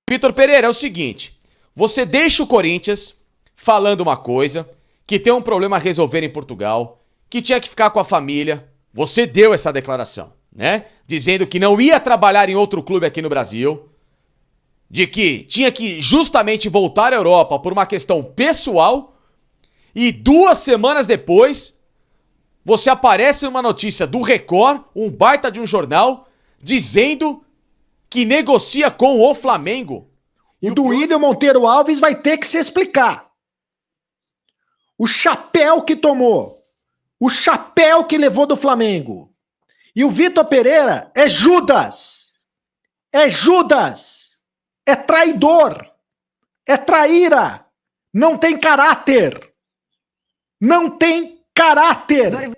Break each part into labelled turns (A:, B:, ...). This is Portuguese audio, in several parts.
A: Vitor Pereira, é o seguinte, você deixa o Corinthians falando uma coisa, que tem um problema a resolver em Portugal, que tinha que ficar com a família, você deu essa declaração, né? Dizendo que não ia trabalhar em outro clube aqui no Brasil, de que tinha que justamente voltar à Europa por uma questão pessoal, e 2 semanas depois, você aparece numa notícia do Record, um baita de um jornal, dizendo que negocia com o Flamengo.
B: O Duílio Monteiro Alves vai ter que se explicar. O chapéu que tomou, o chapéu que levou do Flamengo. E o Vitor Pereira é Judas. É Judas. É traidor. É traíra. Não tem caráter. Não tem caráter.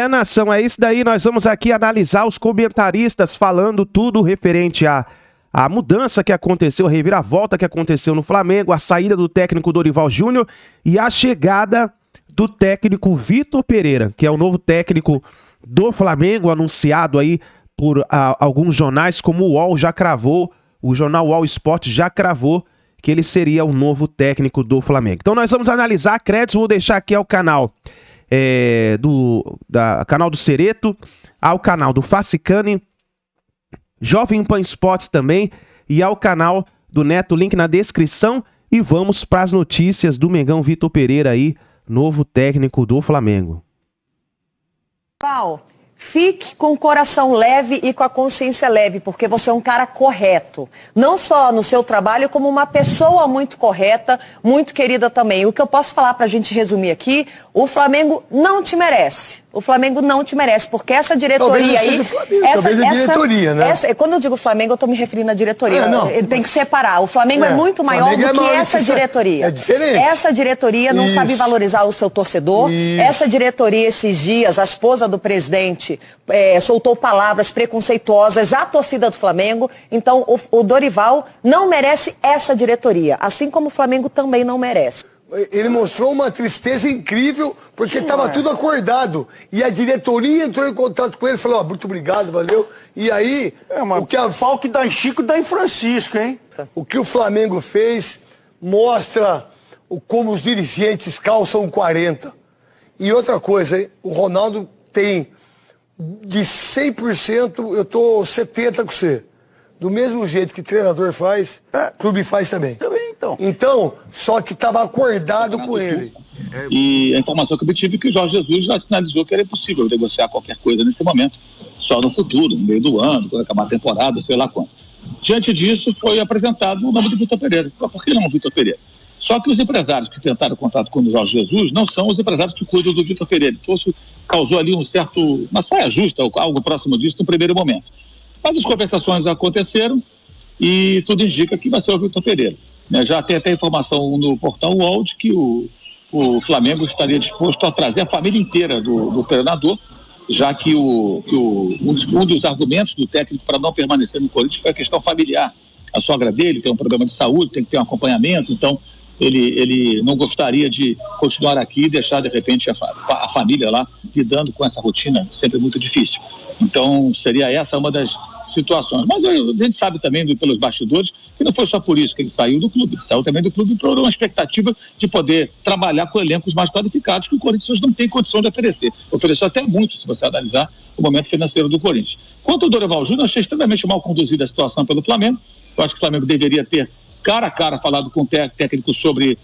C: Nação, é isso daí. Nós vamos aqui analisar os comentaristas falando tudo referente à mudança que aconteceu, a reviravolta que aconteceu no Flamengo, a saída do técnico Dorival Júnior e a chegada do técnico Vitor Pereira, que é o novo técnico do Flamengo, anunciado aí por alguns jornais, como o UOL já cravou, o jornal UOL Esporte já cravou que ele seria o novo técnico do Flamengo. Então nós vamos analisar créditos, vou deixar aqui ao canal canal do Cereto, ao canal do Facicani, Jovem Pan Esportes também, e ao canal do Neto, link na descrição, e vamos para as notícias do Mengão. Vitor Pereira aí, novo técnico do Flamengo.
D: Paulo, fique com o coração leve e com a consciência leve, porque você é um cara correto. Não só no seu trabalho, como uma pessoa muito correta, muito querida também. O que eu posso falar pra gente resumir aqui, o Flamengo não te merece. O Flamengo não te merece, porque essa diretoria aí...
E: Talvez a diretoria, né?
D: Quando eu digo Flamengo, eu estou me referindo à diretoria. Ele tem que separar. O Flamengo é muito maior do que essa diretoria.
E: É diferente.
D: Essa diretoria não sabe valorizar o seu torcedor. Essa diretoria, esses dias, a esposa do presidente soltou palavras preconceituosas à torcida do Flamengo. Então, o Dorival não merece essa diretoria, assim como o Flamengo também não merece.
E: Ele mostrou uma tristeza incrível, porque estava tudo acordado. E a diretoria entrou em contato com ele e falou, muito obrigado, valeu. E aí...
B: o pau que dá em Chico dá em Francisco, hein?
E: O que o Flamengo fez mostra como os dirigentes calçam 40. E outra coisa, hein? O Ronaldo tem de 100%, eu tô 70% com você. Do mesmo jeito que treinador faz, clube faz também.
B: Também, então.
E: Então, só que estava acordado com ele.
F: E a informação que eu obtive é que o Jorge Jesus já sinalizou que era impossível negociar qualquer coisa nesse momento, só no futuro, no meio do ano, quando acabar a temporada, sei lá quando. Diante disso, foi apresentado o nome do Vitor Pereira. Por que não o Vitor Pereira? Só que os empresários que tentaram contato com o Jorge Jesus não são os empresários que cuidam do Vitor Pereira. Então, isso causou ali uma saia justa, ou algo próximo disso, no primeiro momento. Mas as conversações aconteceram e tudo indica que vai ser o Vitor Pereira. Já tem até informação no portal UOL de que o Flamengo estaria disposto a trazer a família inteira do treinador, já que um dos argumentos do técnico para não permanecer no Corinthians foi a questão familiar. A sogra dele tem um problema de saúde, tem que ter um acompanhamento, então ele não gostaria de continuar aqui e deixar, de repente, a família lá lidando com essa rotina sempre muito difícil. Então, seria essa uma das situações. Mas a gente sabe também, pelos bastidores, que não foi só por isso que ele saiu do clube. Ele saiu também do clube por uma expectativa de poder trabalhar com elencos mais qualificados que o Corinthians não tem condição de oferecer. Ofereceu até muito, se você analisar o momento financeiro do Corinthians. Quanto ao Dorival Júnior, achei extremamente mal conduzida a situação pelo Flamengo. Eu acho que o Flamengo deveria ter cara a cara falado com o técnico sobre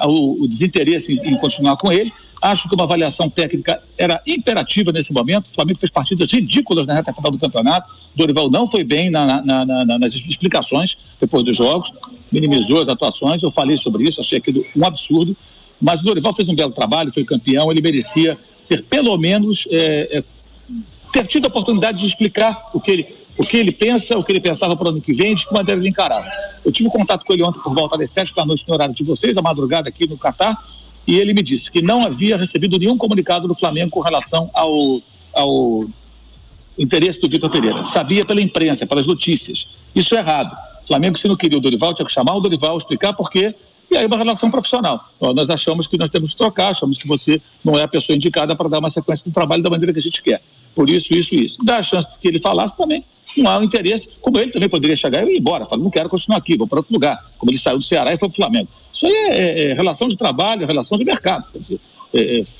F: o desinteresse em continuar com ele. Acho que uma avaliação técnica era imperativa nesse momento. O Flamengo fez partidas ridículas na reta final do campeonato. O Dorival não foi bem nas explicações depois dos jogos, minimizou as atuações. Eu falei sobre isso, achei aquilo um absurdo. Mas o Dorival fez um belo trabalho, foi campeão. Ele merecia ser, pelo menos, ter tido a oportunidade de explicar o que ele pensa, o que ele pensava para o ano que vem, de que maneira ele encarava. Eu tive contato com ele ontem por volta das 7 da noite no horário de vocês, a madrugada aqui no Catar, e ele me disse que não havia recebido nenhum comunicado do Flamengo com relação ao interesse do Vitor Pereira. Sabia pela imprensa, pelas notícias. Isso é errado. O Flamengo, se não queria o Dorival, tinha que chamar o Dorival, explicar por quê, e aí uma relação profissional. Nós achamos que nós temos que trocar, achamos que você não é a pessoa indicada para dar uma sequência de trabalho da maneira que a gente quer. Por isso. Dá a chance que ele falasse também. não há um interesse, como ele também poderia chegar e ir embora, falar, não quero continuar aqui, vou para outro lugar, como ele saiu do Ceará e foi para o Flamengo. Isso aí é relação de trabalho, relação de mercado, quer dizer,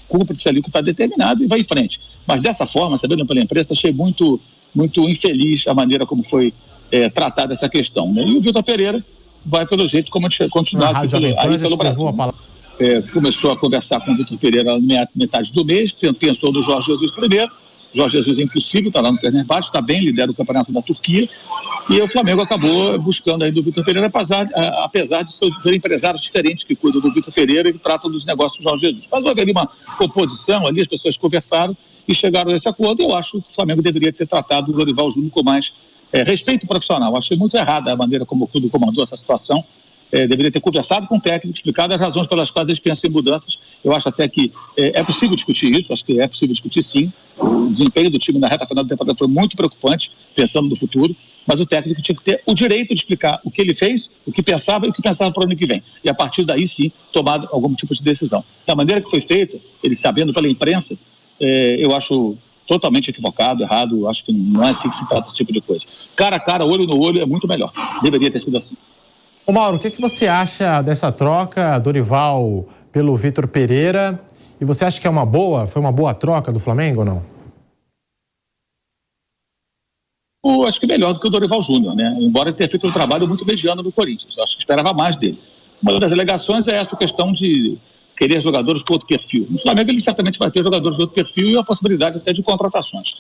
F: cumpre-se ali o que está determinado e vai em frente. Mas dessa forma, sabendo pela imprensa, achei muito, muito infeliz a maneira como foi tratada essa questão, né? E o Vitor Pereira vai pelo jeito como continuar aqui pelo Brasil. Começou a conversar com o Vitor Pereira na metade do mês, pensou no Jorge Jesus primeiro. Jorge Jesus é impossível, está lá no Fenerbahçe, está bem, lidera o campeonato da Turquia, e o Flamengo acabou buscando aí do Vitor Pereira, apesar de serem empresários diferentes que cuidam do Vitor Pereira e que tratam dos negócios do Jorge Jesus. Mas houve ali uma oposição, ali as pessoas conversaram e chegaram a esse acordo, e eu acho que o Flamengo deveria ter tratado o Dorival Júnior com mais respeito profissional. Achei muito errada a maneira como o clube comandou essa situação. Deveria ter conversado com o técnico, explicado as razões pelas quais eles pensam em mudanças. Eu acho até que é possível discutir isso, acho que é possível discutir sim. O desempenho do time na reta final da temporada foi muito preocupante, pensando no futuro, mas o técnico tinha que ter o direito de explicar o que ele fez, o que pensava e o que pensava para o ano que vem. E a partir daí sim, tomar algum tipo de decisão. Da maneira que foi feita, ele sabendo pela imprensa, eu acho totalmente equivocado, errado, acho que não é assim que se trata esse tipo de coisa. Cara a cara, olho no olho é muito melhor. Deveria ter sido assim.
G: Ô Mauro, o que você acha dessa troca, Dorival pelo Vitor Pereira? E você acha que foi uma boa troca do Flamengo ou não?
F: Eu acho que melhor do que o Dorival Júnior, né? Embora ele tenha feito um trabalho muito mediano no Corinthians. Eu acho que esperava mais dele. Uma das alegações é essa questão de querer jogadores com outro perfil. No Flamengo ele certamente vai ter jogadores de outro perfil e a possibilidade até de contratações.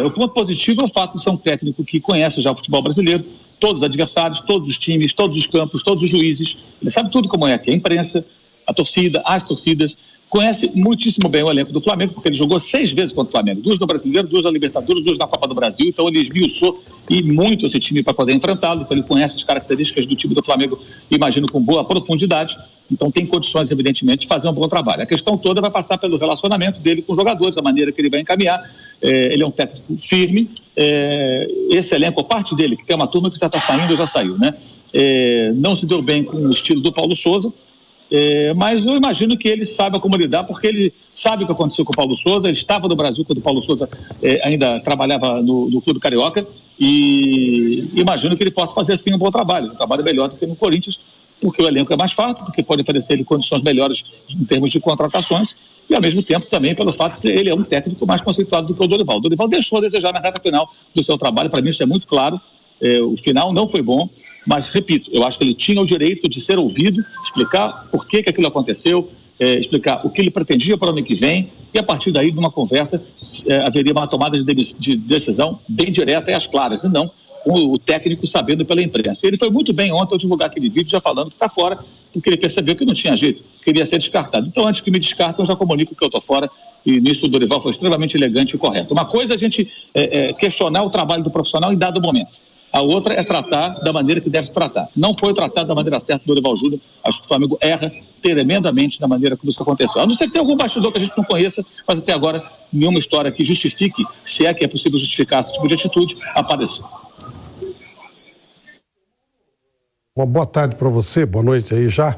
F: O ponto positivo é o fato de ser um técnico que conhece já o futebol brasileiro, todos os adversários, todos os times, todos os campos, todos os juízes. Ele sabe tudo como é aqui, a imprensa, a torcida, as torcidas. Conhece muitíssimo bem o elenco do Flamengo, porque ele jogou 6 vezes contra o Flamengo. 2 no Brasileiro, 2 na Libertadores, 2 na Copa do Brasil. Então ele esmiuçou e muito esse time para poder enfrentá-lo. Então ele conhece as características do time do Flamengo, imagino, com boa profundidade. Então tem condições, evidentemente, de fazer um bom trabalho. A questão toda vai passar pelo relacionamento dele com os jogadores, a maneira que ele vai encaminhar. Ele é um técnico firme. Esse elenco, parte dele, que tem uma turma que já está saindo, já saiu, né? Não se deu bem com o estilo do Paulo Souza. Mas eu imagino que ele saiba como lidar, porque ele sabe o que aconteceu com o Paulo Souza. Ele estava no Brasil quando o Paulo Souza ainda trabalhava no Clube Carioca, e imagino que ele possa fazer assim um bom trabalho, um trabalho melhor do que no Corinthians, porque o elenco é mais farto, porque pode oferecer ele condições melhores em termos de contratações, e ao mesmo tempo também pelo fato de que ele é um técnico mais conceituado do que o Dorival. O Dorival deixou a desejar na reta final do seu trabalho, para mim isso é muito claro. O final não foi bom, mas, repito, eu acho que ele tinha o direito de ser ouvido, explicar por que aquilo aconteceu, explicar o que ele pretendia para o ano que vem, e a partir daí, numa conversa, haveria uma tomada de decisão bem direta e às claras, e não o técnico sabendo pela imprensa. Ele foi muito bem ontem ao divulgar aquele vídeo, já falando que está fora, porque ele percebeu que não tinha jeito, queria ser descartado. Então, antes que me descartem, eu já comunico que eu estou fora, e nisso o Dorival foi extremamente elegante e correto. Uma coisa é a gente questionar o trabalho do profissional em dado momento. A outra é tratar da maneira que deve se tratar. Não foi tratado da maneira certa do Dorival Júnior. Acho que o Flamengo erra tremendamente da maneira como isso aconteceu. A não ser que tenha algum bastidor que a gente não conheça, mas até agora nenhuma história que justifique, se é que é possível justificar esse tipo de atitude, apareceu.
H: Uma boa tarde para você, boa noite aí já.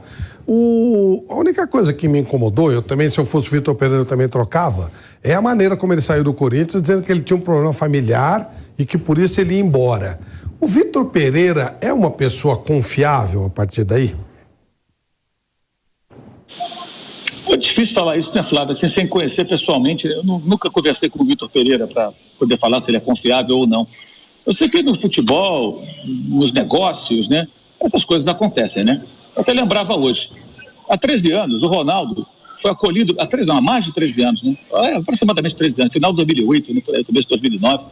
H: A única coisa que me incomodou, eu também, se eu fosse o Vitor Pereira, eu também trocava, é a maneira como ele saiu do Corinthians, dizendo que ele tinha um problema familiar e que por isso ele ia embora. O Vitor Pereira é uma pessoa confiável a partir daí?
F: É difícil falar isso, né, Flávio? Assim, sem conhecer pessoalmente, eu nunca conversei com o Vitor Pereira para poder falar se ele é confiável ou não. Eu sei que no futebol, nos negócios, né, essas coisas acontecem, né? Eu até lembrava hoje, há 13 anos, o Ronaldo foi acolhido, há mais de 13 anos, né? Aproximadamente 13 anos, final de 2008, no começo de 2009,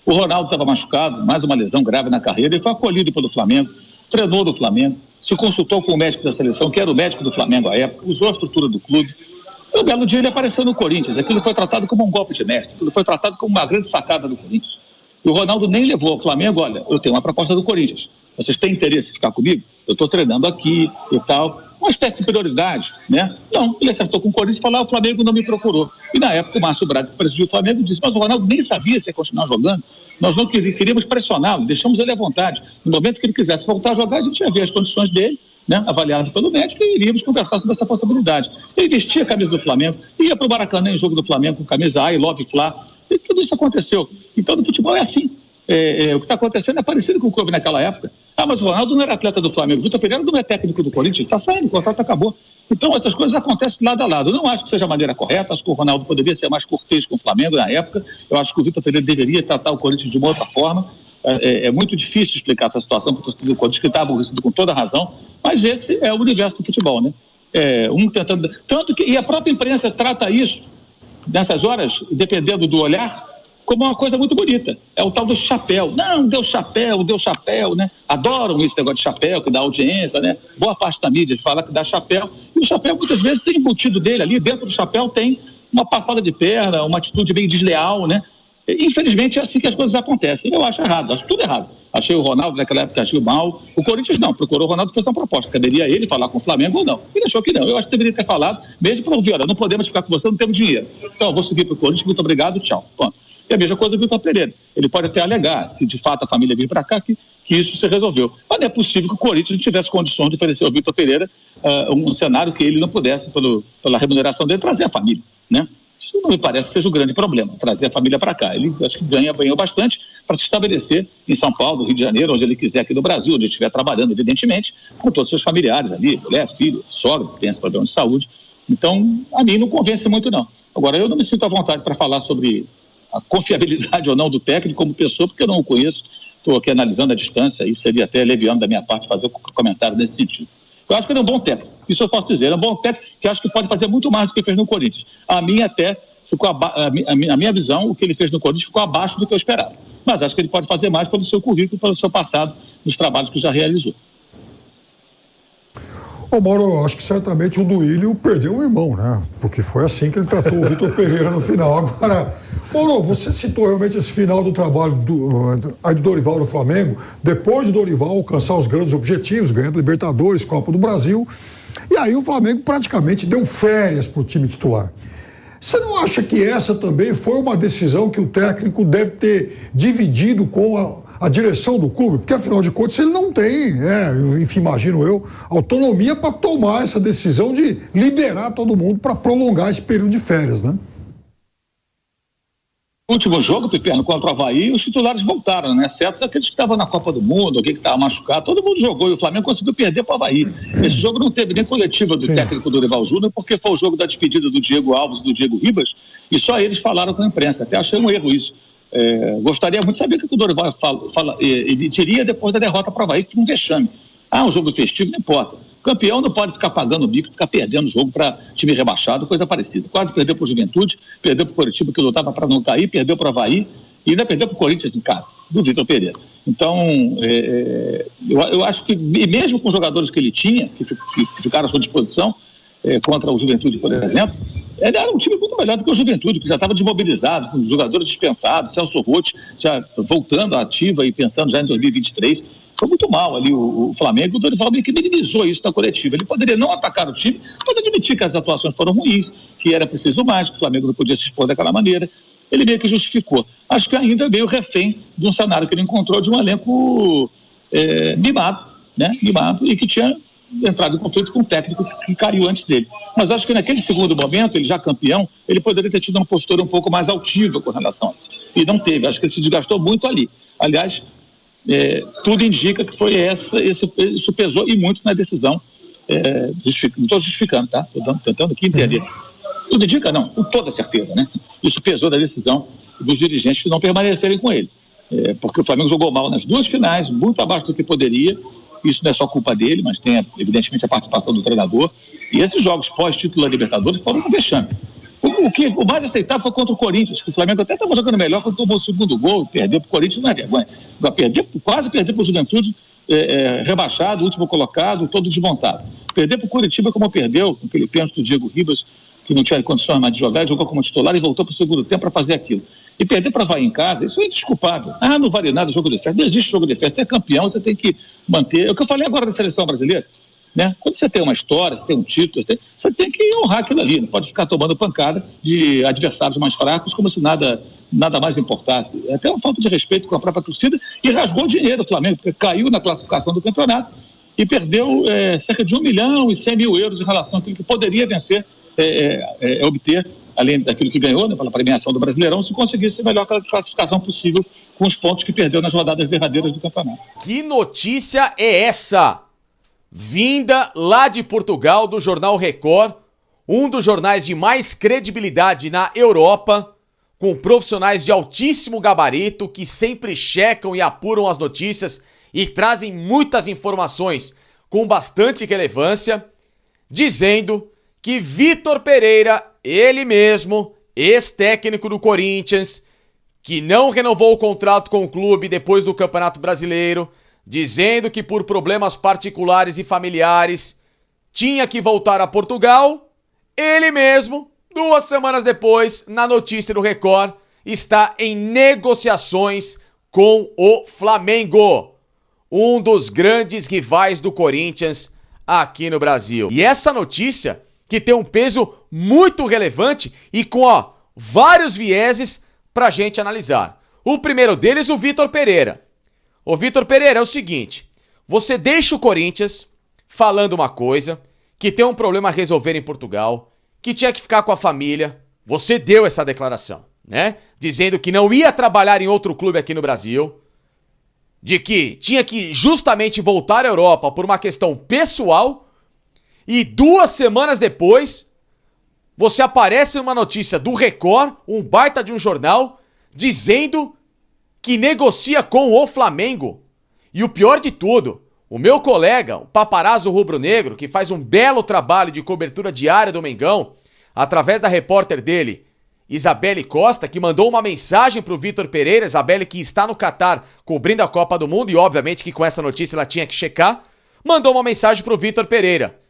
F: o Ronaldo estava machucado, mais uma lesão grave na carreira, ele foi acolhido pelo Flamengo, treinou no Flamengo, se consultou com o médico da seleção, que era o médico do Flamengo à época, usou a estrutura do clube. E um belo dia ele apareceu no Corinthians, aquilo foi tratado como um golpe de mestre, aquilo foi tratado como uma grande sacada do Corinthians. E o Ronaldo nem levou ao Flamengo, olha, eu tenho uma proposta do Corinthians, vocês têm interesse em ficar comigo? Eu estou treinando aqui e tal, uma espécie de prioridade, né? Não, ele acertou com o Corinthians e falou, o Flamengo não me procurou. E na época o Márcio Braga, que presidiu o Flamengo, disse, mas o Ronaldo nem sabia se ia continuar jogando, nós não queríamos pressioná-lo, deixamos ele à vontade. No momento que ele quisesse voltar a jogar, a gente ia ver as condições dele, né, avaliado pelo médico, e iríamos conversar sobre essa possibilidade. Ele vestia a camisa do Flamengo, ia para o Maracanã em jogo do Flamengo com camisa I Love Fla, e tudo isso aconteceu. Então no futebol é assim. O que está acontecendo é parecido com o que houve naquela época. Mas o Ronaldo não era atleta do Flamengo, o Vitor Pereira não é técnico do Corinthians, está saindo, o contrato acabou. Então essas coisas acontecem lado a lado. Eu não acho que seja a maneira correta, acho que o Ronaldo poderia ser mais cortês com o Flamengo na época, eu acho que o Vitor Pereira deveria tratar o Corinthians de uma outra forma. É muito difícil explicar essa situação para o torcedor do Corinthians, que está aborrecido com toda razão, mas esse é o universo do futebol, né? Tentando... Tanto que, e a própria imprensa trata isso, nessas horas, dependendo do olhar, como uma coisa muito bonita. É o tal do chapéu. Não, deu chapéu, né? Adoram esse negócio de chapéu, que dá audiência, né? Boa parte da mídia fala que dá chapéu. E o chapéu, muitas vezes, tem embutido dele ali, dentro do chapéu tem uma passada de perna, uma atitude bem desleal, né? Infelizmente, é assim que as coisas acontecem. Eu acho errado, acho tudo errado. Achei o Ronaldo, naquela época, agiu mal. O Corinthians não, procurou o Ronaldo, fez uma proposta. Caberia ele falar com o Flamengo ou não? Ele achou que não. Eu acho que deveria ter falado, mesmo para ouvir, olha, não podemos ficar com você, não temos dinheiro. Então, eu vou seguir para o Corinthians, muito obrigado, tchau. Bom, e a mesma coisa do Vitor Pereira. Ele pode até alegar, se de fato a família vir para cá, que isso se resolveu. Mas não é possível que o Corinthians não tivesse condições de oferecer ao Vitor Pereira um cenário que ele não pudesse, pela remuneração dele, trazer a família, né? Isso não me parece que seja o grande problema, trazer a família para cá. Ele acho que ganhou bastante para se estabelecer em São Paulo, Rio de Janeiro, onde ele quiser aqui no Brasil, onde ele estiver trabalhando, evidentemente, com todos os seus familiares ali, mulher, filho, sogra, que tem esse problema de saúde. Então, a mim não convence muito, não. Agora, eu não me sinto à vontade para falar sobre a confiabilidade ou não do técnico como pessoa, porque eu não o conheço, estou aqui analisando a distância e seria até leviano da minha parte fazer um comentário nesse sentido. Eu acho que ele é um bom técnico, isso eu posso dizer, é um bom técnico que acho que pode fazer muito mais do que fez no Corinthians. A minha visão, o que ele fez no Corinthians ficou abaixo do que eu esperava. Mas acho que ele pode fazer mais pelo seu currículo, pelo seu passado, nos trabalhos que já realizou.
I: Mauro, eu acho que certamente o Duílio perdeu um irmão, né? Porque foi assim que ele tratou o Vitor Pereira no final. Agora, Mauro, você citou realmente esse final do trabalho do Dorival no Flamengo, depois do Dorival alcançar os grandes objetivos, ganhando Libertadores, Copa do Brasil, e aí o Flamengo praticamente deu férias para o time titular. Você não acha que essa também foi uma decisão que o técnico deve ter dividido com a direção do clube? Porque, afinal de contas, ele não tem, enfim, imagino eu, autonomia para tomar essa decisão de liberar todo mundo para prolongar esse período de férias, né?
F: No último jogo, Piperno, contra o Avaí, os titulares voltaram, né? Certo? Aqueles que estavam na Copa do Mundo, alguém que estava machucado, todo mundo jogou e o Flamengo conseguiu perder para o Avaí. Esse jogo não teve nem coletiva do técnico Dorival Júnior, porque foi o jogo da despedida do Diego Alves e do Diego Ribas, e só eles falaram com a imprensa. Até achei um erro isso. Gostaria muito de saber o que o Dorival ele diria depois da derrota para o Avaí, que foi um vexame. Um jogo festivo, não importa. O campeão não pode ficar pagando o bico, ficar perdendo o jogo para time rebaixado, coisa parecida. Quase perdeu para o Juventude, perdeu para o Coritiba, que lutava para não cair, perdeu para o Avaí e ainda perdeu para o Corinthians em casa, do Vitor Pereira. Então, eu acho que, mesmo com os jogadores que ele tinha, que ficaram à sua disposição, contra o Juventude, por exemplo, ele era um time muito melhor do que o Juventude, que já estava desmobilizado, com os jogadores dispensados, Celso Roth já voltando à ativa e pensando já em 2023. Foi muito mal ali o Flamengo, o Dorival meio que minimizou isso na coletiva. Ele poderia não atacar o time, mas admitir que as atuações foram ruins, que era preciso mais, que o Flamengo não podia se expor daquela maneira. Ele meio que justificou. Acho que ainda meio refém de um cenário que ele encontrou de um elenco mimado, né? Mimado, e que tinha entrado em conflito com um técnico que caiu antes dele. Mas acho que naquele segundo momento, ele já campeão, ele poderia ter tido uma postura um pouco mais altiva com relação a isso. E não teve. Acho que ele se desgastou muito ali. Aliás, tudo indica que foi isso pesou e muito na decisão. Não estou justificando, tá? Estou tentando aqui entender. Tudo indica, não, com toda certeza, né? Isso pesou na decisão dos dirigentes que não permanecerem com ele. Porque o Flamengo jogou mal nas duas finais, muito abaixo do que poderia. Isso não é só culpa dele, mas tem, evidentemente, a participação do treinador. E esses jogos pós-título da Libertadores foram um vexame. O mais aceitável foi contra o Corinthians, que o Flamengo até estava jogando melhor quando tomou o segundo gol, perdeu para o Corinthians, não é vergonha. Quase perdeu para o Juventude, rebaixado, último colocado, todo desmontado. Perder para o Curitiba como perdeu, com aquele pênalti do Diego Ribas, que não tinha condições mais de jogar, jogou como titular e voltou para o segundo tempo para fazer aquilo. E perder para Avaí em casa, isso é indesculpável. Não vale nada jogo de festa. Não existe jogo de festa. Você é campeão, você tem que manter. É o que eu falei agora da seleção brasileira. Né? Quando você tem uma história, você tem um título, você tem que honrar aquilo ali. Não pode ficar tomando pancada de adversários mais fracos como se nada mais importasse. É até uma falta de respeito com a própria torcida e rasgou dinheiro o Flamengo, porque caiu na classificação do campeonato e perdeu cerca de 1.100.000 euros em relação àquilo que poderia vencer, obter além daquilo que ganhou, né, pela premiação do Brasileirão, se conseguisse a melhor classificação possível com os pontos que perdeu nas rodadas derradeiras do campeonato.
A: Que notícia é essa? Vinda lá de Portugal, do Jornal Record, um dos jornais de mais credibilidade na Europa, com profissionais de altíssimo gabarito que sempre checam e apuram as notícias e trazem muitas informações com bastante relevância, dizendo que Vitor Pereira, ele mesmo, ex-técnico do Corinthians, que não renovou o contrato com o clube depois do Campeonato Brasileiro, dizendo que por problemas particulares e familiares tinha que voltar a Portugal, ele mesmo, 2 semanas depois, na notícia do Record, está em negociações com o Flamengo, um dos grandes rivais do Corinthians aqui no Brasil. E essa notícia, que tem um peso muito relevante e com vários vieses pra gente analisar. O primeiro deles, o Vitor Pereira. O Vitor Pereira é o seguinte: você deixa o Corinthians falando uma coisa, que tem um problema a resolver em Portugal, que tinha que ficar com a família. Você deu essa declaração, né? Dizendo que não ia trabalhar em outro clube aqui no Brasil, de que tinha que justamente voltar à Europa por uma questão pessoal, e 2 semanas depois, você aparece numa notícia do Record, um baita de um jornal, dizendo que negocia com o Flamengo. E o pior de tudo, o meu colega, o paparazzo rubro-negro, que faz um belo trabalho de cobertura diária do Mengão, através da repórter dele, Isabelle Costa, que mandou uma mensagem pro Vitor Pereira, Isabelle que está no Catar cobrindo a Copa do Mundo, e obviamente que com essa notícia ela tinha que checar, mandou uma mensagem pro Vitor Pereira.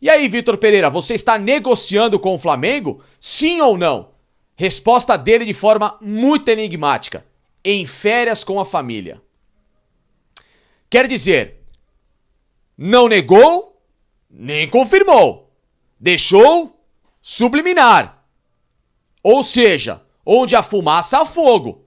A: E aí, Vitor Pereira, você está negociando com o Flamengo? Sim ou não? Resposta dele de forma muito enigmática: em férias com a família. Quer dizer, não negou, nem confirmou. Deixou subliminar. Ou seja, onde há fumaça há fogo.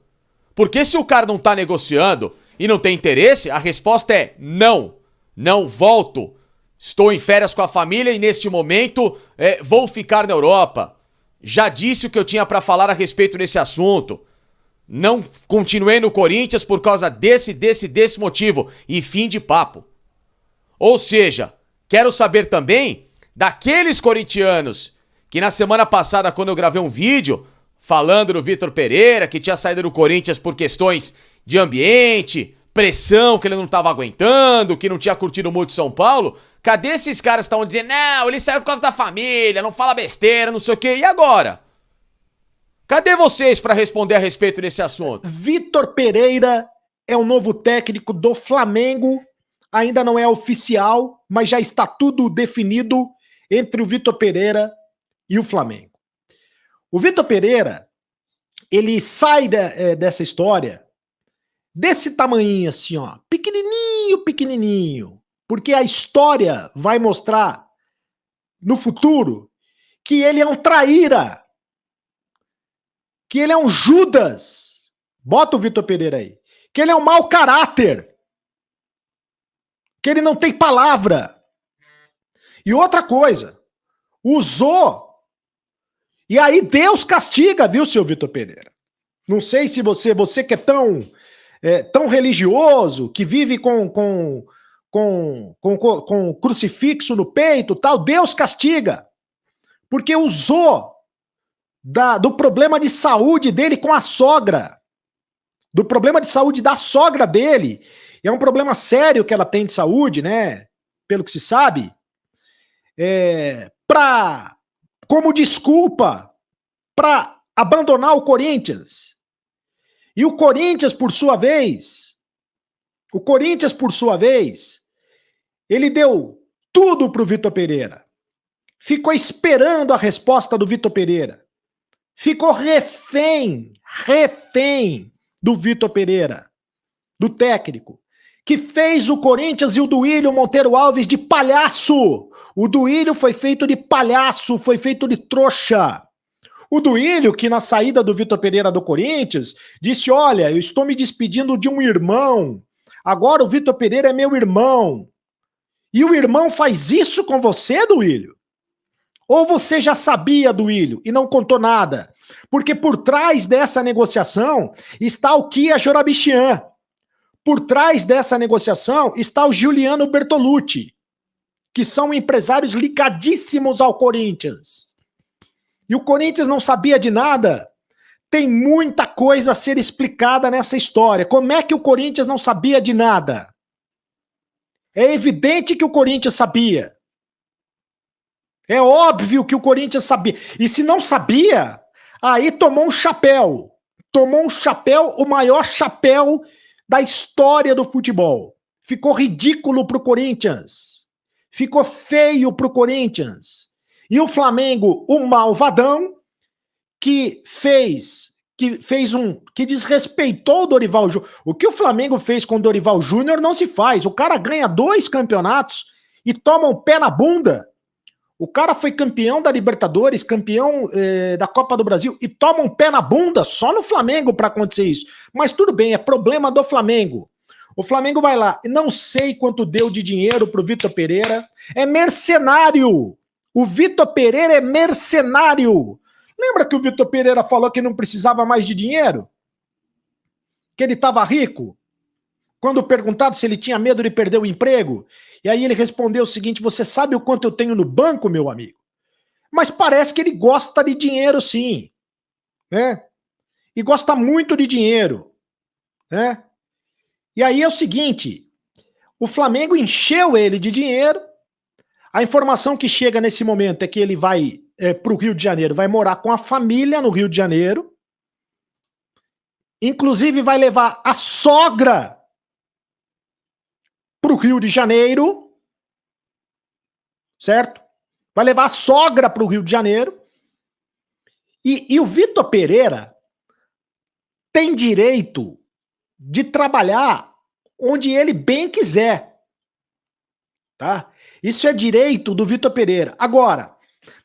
A: Porque se o cara não tá negociando e não tem interesse, a resposta é não. Não volto. Estou em férias com a família e neste momento vou ficar na Europa. Já disse o que eu tinha pra falar a respeito desse assunto. Não continuei no Corinthians por causa desse motivo. E fim de papo. Ou seja, quero saber também daqueles corintianos que na semana passada, quando eu gravei um vídeo falando do Vitor Pereira, que tinha saído do Corinthians por questões de ambiente, pressão que ele não estava aguentando, que não tinha curtido muito São Paulo, cadê esses caras que estavam dizendo, não, ele saiu por causa da família, não fala besteira, não sei o quê, e agora? Cadê vocês para responder a respeito desse assunto?
B: Vitor Pereira é o novo técnico do Flamengo, ainda não é oficial, mas já está tudo definido entre o Vitor Pereira e o Flamengo. O Vitor Pereira, ele sai dessa história desse tamanhinho assim, ó, pequenininho, porque a história vai mostrar no futuro que ele é um traíra, que ele é um Judas, bota o Vitor Pereira aí, que ele é um mau caráter, que ele não tem palavra. E outra coisa, usou, e aí Deus castiga, viu, seu Vitor Pereira? Não sei se você que é tão religioso, que vive com crucifixo no peito, tal, Deus castiga, porque usou do problema de saúde dele com a sogra, do problema de saúde da sogra dele, é um problema sério que ela tem de saúde, né, pelo que se sabe, como desculpa para abandonar o Corinthians. E o Corinthians, por sua vez, ele deu tudo pro Vitor Pereira. Ficou esperando a resposta do Vitor Pereira. Ficou refém do Vitor Pereira, do técnico, que fez o Corinthians e o Duílio Monteiro Alves de palhaço. O Duílio foi feito de palhaço, foi feito de trouxa. O Duílio, que na saída do Vitor Pereira do Corinthians, disse, olha, eu estou me despedindo de um irmão, agora o Vitor Pereira é meu irmão. E o irmão faz isso com você, Duílio? Ou você já sabia, Duílio, e não contou nada? Porque por trás dessa negociação está o Kia Jorabichian. Por trás dessa negociação está o Giuliano Bertolucci, que são empresários ligadíssimos ao Corinthians. E o Corinthians não sabia de nada. Tem muita coisa a ser explicada nessa história. Como é que o Corinthians não sabia de nada? É evidente que o Corinthians sabia. É óbvio que o Corinthians sabia. E se não sabia, aí tomou um chapéu. Tomou um chapéu, o maior chapéu da história do futebol. Ficou ridículo pro Corinthians. Ficou feio pro Corinthians. E o Flamengo, um malvadão, que desrespeitou o Dorival Júnior. O que o Flamengo fez com o Dorival Júnior não se faz. O cara ganha 2 campeonatos e toma um pé na bunda. O cara foi campeão da Libertadores, campeão da Copa do Brasil e toma um pé na bunda só no Flamengo para acontecer isso. Mas tudo bem, é problema do Flamengo. O Flamengo vai lá, não sei quanto deu de dinheiro pro Vitor Pereira. É mercenário. O Vitor Pereira é mercenário. Lembra que o Vitor Pereira falou que não precisava mais de dinheiro? Que ele estava rico? Quando perguntado se ele tinha medo de perder o emprego, e aí ele respondeu o seguinte: você sabe o quanto eu tenho no banco, meu amigo? Mas parece que ele gosta de dinheiro, sim. Né? E gosta muito de dinheiro. Né? E aí é o seguinte, o Flamengo encheu ele de dinheiro. A informação que chega nesse momento é que ele vai para o Rio de Janeiro, vai morar com a família no Rio de Janeiro. Inclusive vai levar a sogra para o Rio de Janeiro, certo? Vai levar a sogra para o Rio de Janeiro. E o Vitor Pereira tem direito de trabalhar onde ele bem quiser. Tá? Isso é direito do Vitor Pereira. Agora,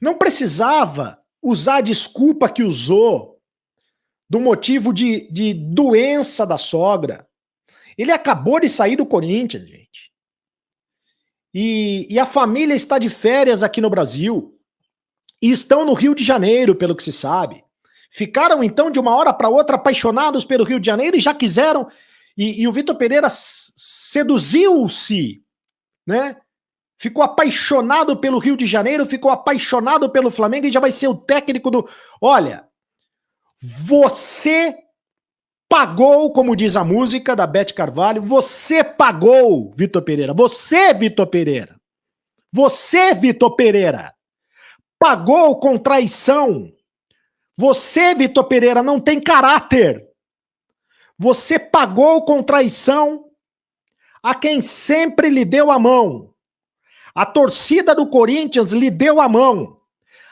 B: não precisava usar a desculpa que usou do motivo de doença da sogra. Ele acabou de sair do Corinthians, gente. E a família está de férias aqui no Brasil. E estão no Rio de Janeiro, pelo que se sabe. Ficaram, então, de uma hora para outra apaixonados pelo Rio de Janeiro e já quiseram. E o Vitor Pereira seduziu-se, né? Ficou apaixonado pelo Rio de Janeiro, ficou apaixonado pelo Flamengo e já vai ser o técnico do... Olha, você pagou, como diz a música da Beth Carvalho, você pagou, Vitor Pereira. Você, Vitor Pereira. Você, Vitor Pereira. Pagou com traição. Você, Vitor Pereira, não tem caráter. Você pagou com traição a quem sempre lhe deu a mão. A torcida do Corinthians lhe deu a mão.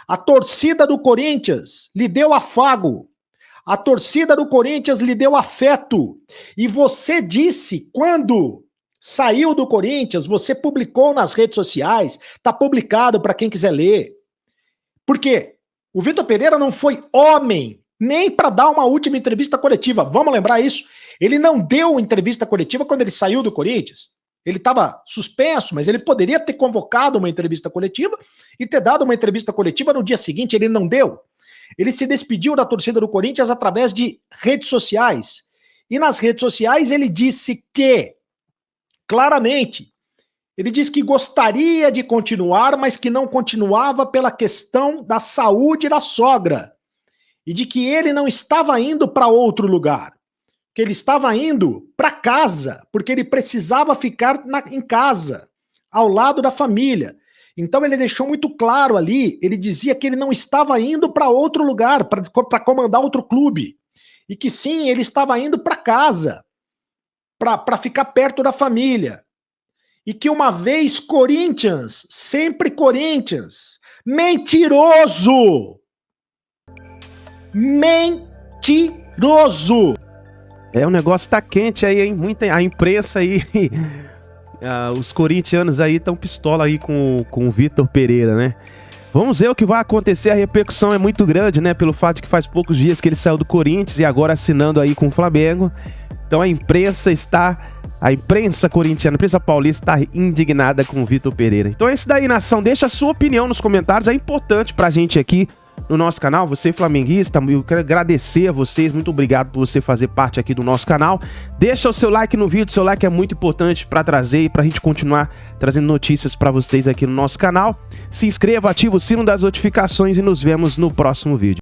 B: A torcida do Corinthians lhe deu afago. A torcida do Corinthians lhe deu afeto. E você disse, quando saiu do Corinthians, você publicou nas redes sociais, tá publicado para quem quiser ler. Por quê? O Vitor Pereira não foi homem nem para dar uma última entrevista coletiva. Vamos lembrar isso? Ele não deu entrevista coletiva quando ele saiu do Corinthians. Ele estava suspenso, mas ele poderia ter convocado uma entrevista coletiva e ter dado uma entrevista coletiva no dia seguinte. Ele não deu. Ele se despediu da torcida do Corinthians através de redes sociais. E nas redes sociais ele disse que, claramente, ele disse que gostaria de continuar, mas que não continuava pela questão da saúde da sogra. E de que ele não estava indo para outro lugar. Que ele estava indo para casa, porque ele precisava ficar em casa, ao lado da família. Então ele deixou muito claro ali, ele dizia que ele não estava indo para outro lugar, para comandar outro clube. E que sim, ele estava indo para casa, para ficar perto da família. E que uma vez Corinthians, sempre Corinthians. Mentiroso! Mentiroso!
C: O negócio tá quente aí, hein? A imprensa aí, os corintianos aí estão pistola aí com o Vitor Pereira, né? Vamos ver o que vai acontecer, a repercussão é muito grande, né? Pelo fato de que faz poucos dias que ele saiu do Corinthians e agora assinando aí com o Flamengo. Então a imprensa corintiana, a imprensa paulista está indignada com o Vitor Pereira. Então é isso daí, nação. Deixa a sua opinião nos comentários. É importante pra gente aqui no nosso canal. Você flamenguista, eu quero agradecer a vocês. Muito obrigado por você fazer parte aqui do nosso canal. Deixa o seu like no vídeo. Seu like é muito importante pra trazer e pra gente continuar trazendo notícias pra vocês aqui no nosso canal. Se inscreva, ativa o sino das notificações e nos vemos no próximo vídeo.